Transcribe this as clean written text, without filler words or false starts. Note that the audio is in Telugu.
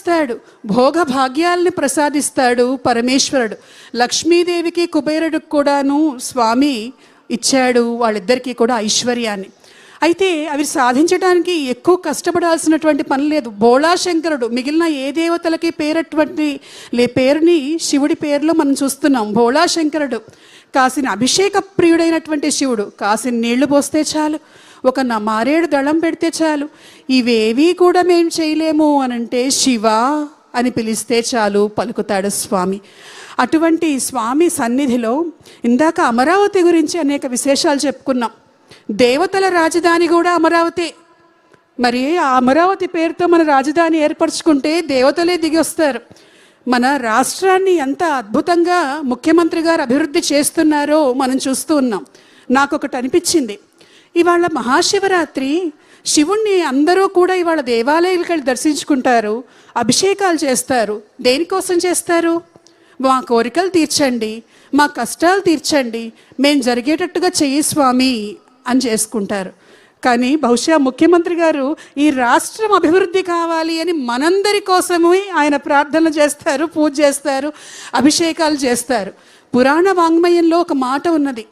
ప్రసాదిస్తాడు, భోగ భాగ్యాలని ప్రసాదిస్తాడు పరమేశ్వరుడు. లక్ష్మీదేవికి కుబేరుడికి కూడాను స్వామి ఇచ్చాడు, వాళ్ళిద్దరికీ కూడా ఐశ్వర్యాన్ని. అయితే అవి సాధించడానికి ఎక్కువ కష్టపడాల్సినటువంటి పని లేదు. భోళాశంకరుడు మిగిలిన ఏ దేవతలకి పేరటువంటి పేరుని శివుడి పేరులో మనం చూస్తున్నాం. భోళాశంకరుడు కాసిన అభిషేక ప్రియుడైనటువంటి శివుడు. కాసిన నీళ్లు పోస్తే చాలు, ఒక మారేడు దళం పెడితే చాలు, ఇవేవీ కూడా మేము చేయలేము అనంటే శివ అని పిలిస్తే చాలు పలుకుతాడు స్వామి. అటువంటి స్వామి సన్నిధిలో ఇందాక అమరావతి గురించి అనేక విశేషాలు చెప్పుకున్నాం. దేవతల రాజధాని కూడా అమరావతి. మరి ఆ అమరావతి పేరుతో మన రాజధాని ఏర్పరచుకుంటే దేవతలే దిగి వస్తారు. మన రాష్ట్రాన్ని ఎంత అద్భుతంగా ముఖ్యమంత్రి గారు అభివృద్ధి చేస్తున్నారో మనం చూస్తూ ఉన్నాం. నాకు ఒకటి అనిపించింది, ఇవాళ మహాశివరాత్రి శివుణ్ణి అందరూ కూడా ఇవాళ దేవాలయాలకు వెళ్ళి దర్శించుకుంటారు, అభిషేకాలు చేస్తారు. దేనికోసం చేస్తారు? మా కోరికలు తీర్చండి, మా కష్టాలు తీర్చండి, మేము జరిగేటట్టుగా చెయ్యి స్వామి అని చేసుకుంటారు. కానీ బహుశా ముఖ్యమంత్రి గారు ఈ రాష్ట్రం అభివృద్ధి కావాలి అని మనందరి కోసమే ఆయన ప్రార్థనలు చేస్తారు, పూజ చేస్తారు, అభిషేకాలు చేస్తారు. పురాణ వాంగ్మయంలో ఒక మాట ఉన్నది,